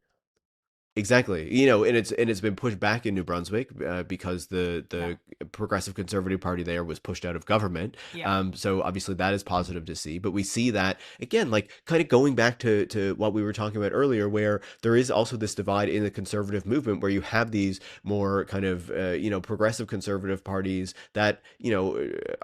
Exactly. And it's been pushed back in New Brunswick because the Yeah. the Progressive Conservative Party there was pushed out of government. Yeah. So obviously that is positive to see. But we see that again, like kind of going back to what we were talking about earlier, where there is also this divide in the conservative movement, where you have these more kind of progressive conservative parties that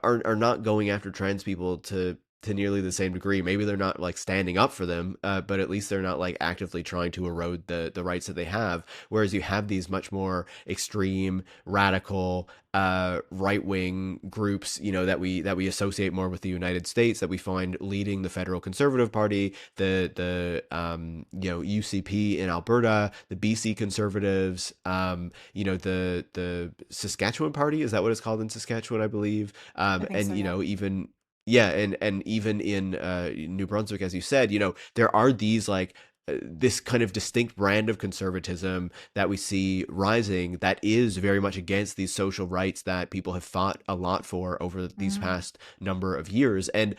are not going after trans people to to nearly the same degree. Maybe they're not like standing up for them, but at least they're not like actively trying to erode the rights that they have. Whereas you have these much more extreme, radical, right wing groups, that we associate more with the United States, that we find leading the federal Conservative Party, the UCP in Alberta, the BC Conservatives, the Saskatchewan Party, is that what it's called in Saskatchewan, I believe, I think and so, yeah. even yeah, and even in New Brunswick, as you said, there are these like this kind of distinct brand of conservatism that we see rising that is very much against these social rights that people have fought a lot for over these Mm, past number of years. And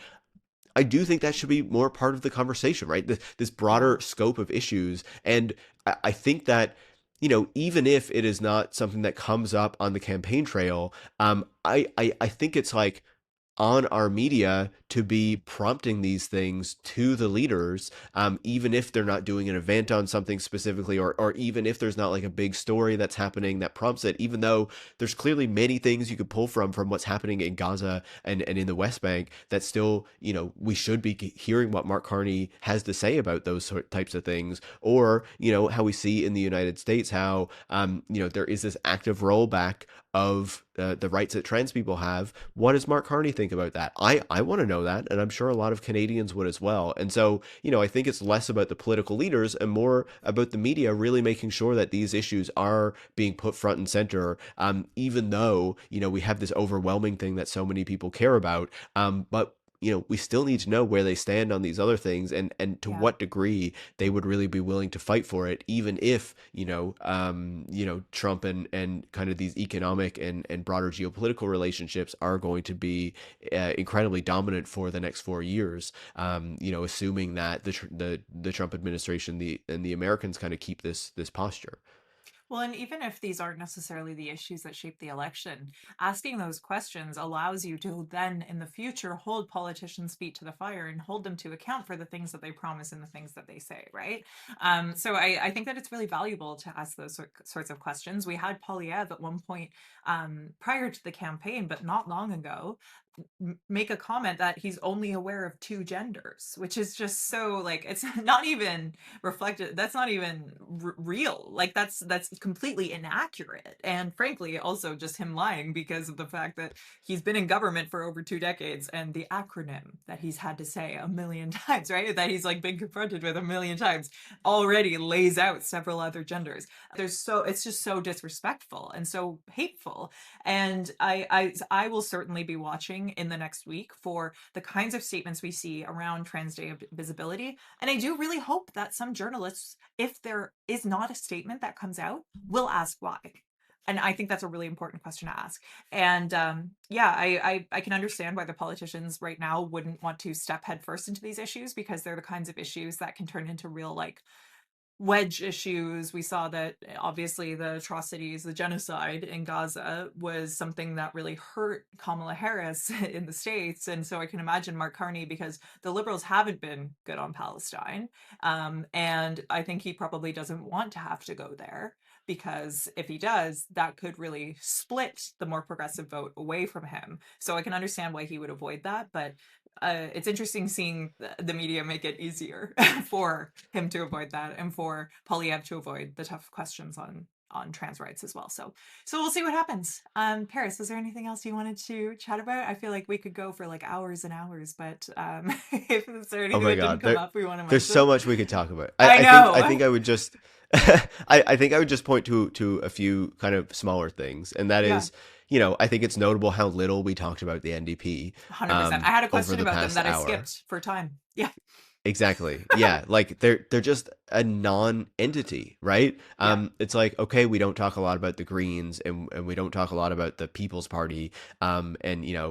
I do think that should be more part of the conversation, right? This yeah, broader scope of issues. And I think that, even if it is not something that comes up on the campaign trail, I think it's like on our media to be prompting these things to the leaders, even if they're not doing an event on something specifically, or even if there's not like a big story that's happening that prompts it, even though there's clearly many things you could pull from what's happening in Gaza and in the West Bank that still, we should be hearing what Mark Carney has to say about those types of things, or, how we see in the United States how, there is this active rollback of the rights that trans people have. What does Mark Carney think about that? I want to know that, and I'm sure a lot of Canadians would as well. And so, I think it's less about the political leaders and more about the media really making sure that these issues are being put front and center, even though, we have this overwhelming thing that so many people care about. But we still need to know where they stand on these other things, and to yeah. what degree they would really be willing to fight for it, even if, Trump and kind of these economic and broader geopolitical relationships are going to be incredibly dominant for the next 4 years. Assuming that the Trump administration, the Americans kind of keep this posture. Well, and even if these aren't necessarily the issues that shape the election, asking those questions allows you to then, in the future, hold politicians' feet to the fire and hold them to account for the things that they promise and the things that they say, right? So I think that it's really valuable to ask those sorts of questions. We had Polyev at one point prior to the campaign, but not long ago, make a comment that he's only aware of two genders, which is just so like it's not even reflected. That's not even real. Like that's completely inaccurate, and frankly also just him lying because of the fact that he's been in government for over 2 decades, and the acronym that he's had to say a million times, right, that he's like been confronted with a million times, already lays out several other genders. It's just so disrespectful and so hateful. And I will certainly be watching in the next week for the kinds of statements we see around Trans Day of Visibility. And I do really hope that some journalists, if there is not a statement that comes out, will ask why. And I think that's a really important question to ask. And yeah, I can understand why the politicians right now wouldn't want to step headfirst into these issues, because they're the kinds of issues that can turn into real like wedge issues. We saw that obviously the atrocities, the genocide in Gaza was something that really hurt Kamala Harris in the States. And so I can imagine Mark Carney, because the liberals haven't been good on Palestine. And I think he probably doesn't want to have to go there, because if he does, that could really split the more progressive vote away from him. So I can understand why he would avoid that. But it's interesting seeing the media make it easier for him to avoid that, and for Polyev to avoid the tough questions on trans rights as well. So we'll see what happens. Paris, was there anything else you wanted to chat about? I feel like we could go for like hours and hours, but if is there Oh anything my that didn't God, come up we want to there's so mention? much we could talk about. I I know. think I would just I think I would just point to a few kind of smaller things, and that Yeah, is, I think it's notable how little we talked about the NDP 100%. I had a over question the about them past that I hour. skipped for time. Yeah. Exactly. Yeah, like they're just a non-entity, right? Yeah. It's like, okay, we don't talk a lot about the Greens, and we don't talk a lot about the People's Party, and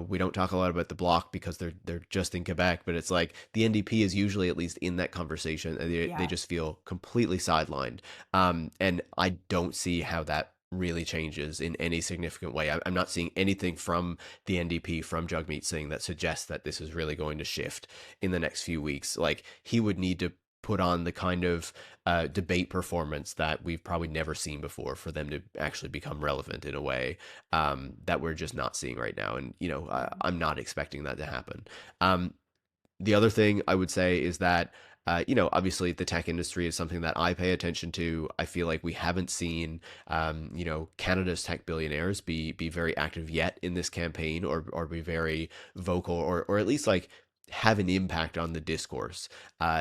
we don't talk a lot about the Bloc because they're just in Quebec, but it's like the NDP is usually at least in that conversation, and they Yeah. just feel completely sidelined. And I don't see how that really changes in any significant way. I'm not seeing anything from the NDP, from Jagmeet Singh, that suggests that this is really going to shift in the next few weeks. Like, he would need to put on the kind of debate performance that we've probably never seen before for them to actually become relevant in a way that we're just not seeing right now. And I'm not expecting that to happen. Um, The other thing I would say is that, obviously the tech industry is something that I pay attention to. I feel like we haven't seen, Canada's tech billionaires be very active yet in this campaign, or be very vocal, or at least like have an impact on the discourse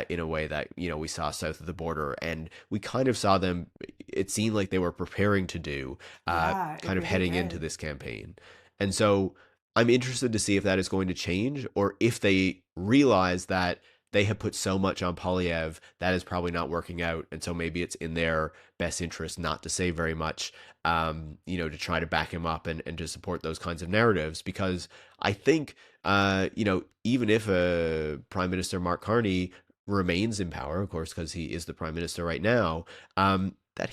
in a way that we saw south of the border, and we kind of saw them. It seemed like they were preparing to do, Yeah, it kind of really heading into did. this campaign, and so I'm interested to see if that is going to change, or if they realize that they have put so much on Polyev that is probably not working out, and so maybe it's in their best interest not to say very much, to try to back him up, and to support those kinds of narratives. Because I think, even if Prime Minister Mark Carney remains in power, of course, because he is the prime minister right now, that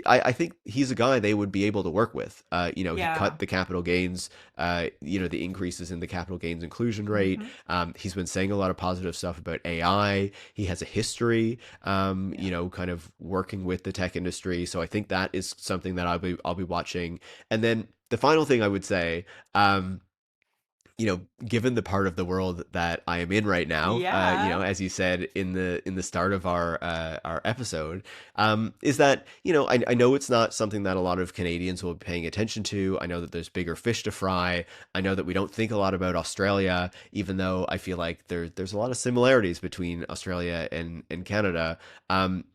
I think he's a guy they would be able to work with. He Yeah. cut the capital gains, the increases in the capital gains inclusion rate. Hmm. He's been saying a lot of positive stuff about AI. He has a history, Yeah. kind of working with the tech industry. So I think that is something that I'll be watching. And then the final thing I would say, given the part of the world that I am in right now, Yeah. as you said in the start of our episode, is that I know it's not something that a lot of Canadians will be paying attention to. I know that there's bigger fish to fry. I know that we don't think a lot about Australia, even though I feel like there's a lot of similarities between Australia and Canada.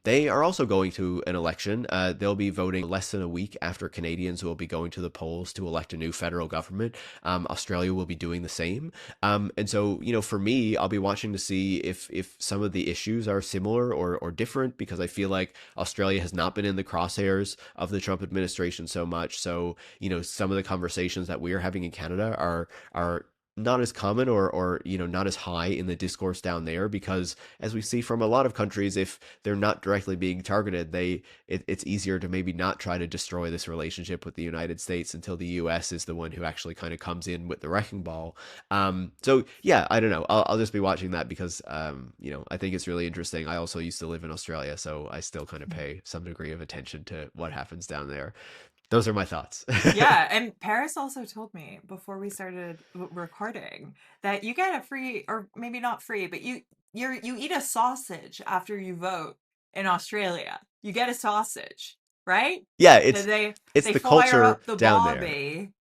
They are also going to an election. They'll be voting less than a week after Canadians will be going to the polls to elect a new federal government. Australia will be doing the same. And so, for me, I'll be watching to see if some of the issues are similar or different, because I feel like Australia has not been in the crosshairs of the Trump administration so much. So, some of the conversations that we are having in Canada are not as common, or not as high in the discourse down there, because as we see from a lot of countries, if they're not directly being targeted, it's easier to maybe not try to destroy this relationship with the United States until the US is the one who actually kind of comes in with the wrecking ball. So yeah, I don't know, I'll just be watching that, because I think it's really interesting. I also used to live in Australia, so I still kind of pay some degree of attention to what happens down there. Those are my thoughts. Yeah, and Paris also told me before we started recording that you get a free, or maybe not free, but you eat a sausage after you vote in Australia. You get a sausage, right? Yeah, That it's they the fire culture up the down there. bobby.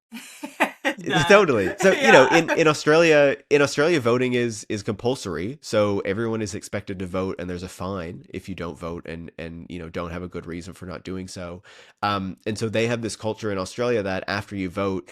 And, Totally. So, yeah. in Australia, voting is compulsory. So everyone is expected to vote, and there's a fine if you don't vote, and don't have a good reason for not doing so. And so they have this culture in Australia that after you vote,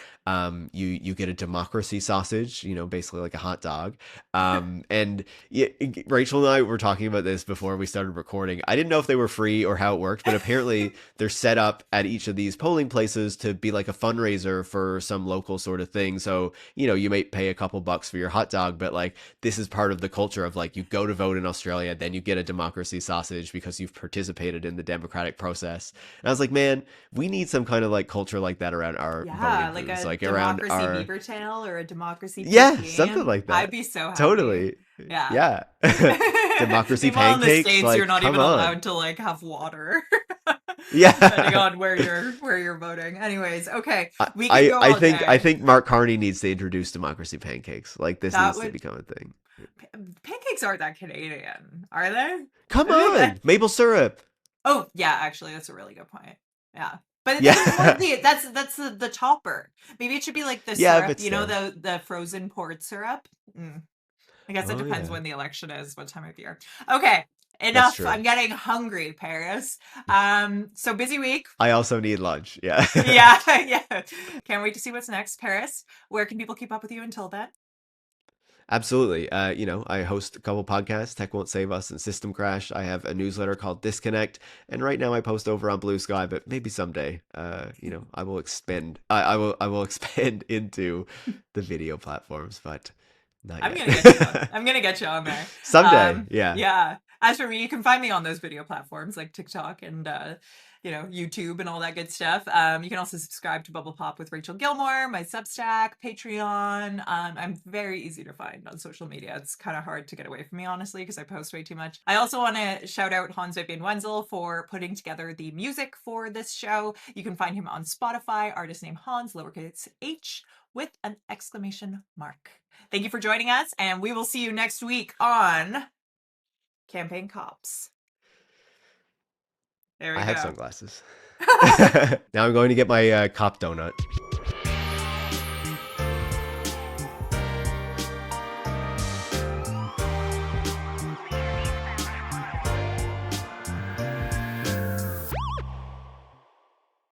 you get a democracy sausage, basically like a hot dog. And yeah, Rachel and I were talking about this before we started recording. I didn't know if they were free or how it worked, but apparently they're set up at each of these polling places to be like a fundraiser for some local sort of thing. So, you may pay a couple bucks for your hot dog, but like this is part of the culture of like you go to vote in Australia, then you get a democracy sausage because you've participated in the democratic process. And I was like, man, we need some kind of like culture like that around our Yeah, voting like booths, a like around democracy our, beaver tail or a democracy yeah, something poutine. like I'd that. be so happy. Totally. Yeah. Yeah. Democracy Meanwhile, in the pancakes, States, you're like not come even on. allowed to like have water, depending Yeah. on where you're voting. Anyways, okay, I, we can I go I all think I day. think Mark Carney needs to introduce democracy pancakes. Like this That needs to would become a thing. pancakes aren't that Canadian, are they? Come I think that. on, maple syrup. Oh yeah, actually, that's a really good point. Yeah, but there's more of Yeah. that's the topper. Maybe it should be like the Yeah, syrup. but You know, still. the frozen poured syrup. Mm. I guess it Oh depends yeah, when the election is, what time of year. Okay, that's enough. true. I'm getting hungry, Paris. So busy week. I also need lunch. Yeah. Yeah, yeah. Can't wait to see what's next, Paris. Where can people keep up with you until then? Absolutely. I host a couple podcasts, Tech Won't Save Us and System Crash. I have a newsletter called Disconnect, and right now I post over on Blue Sky, but maybe someday, I will expand. I will expand into the video platforms, but not I'm yet. gonna get you on. I'm gonna get you on there. Someday, yeah. Yeah. As for me, you can find me on those video platforms like TikTok and YouTube and all that good stuff. You can also subscribe to Bubble Pop with Rachel Gilmore, my Substack, Patreon. I'm very easy to find on social media. It's kind of hard to get away from me, honestly, because I post way too much. I also want to shout out Hans Vipian Wenzel for putting together the music for this show. You can find him on Spotify, artist name Hans, lowercase h, with an exclamation mark. Thank you for joining us, and we will see you next week on Campaign Cops. There we I have go. sunglasses. Now I'm going to get my cop donut.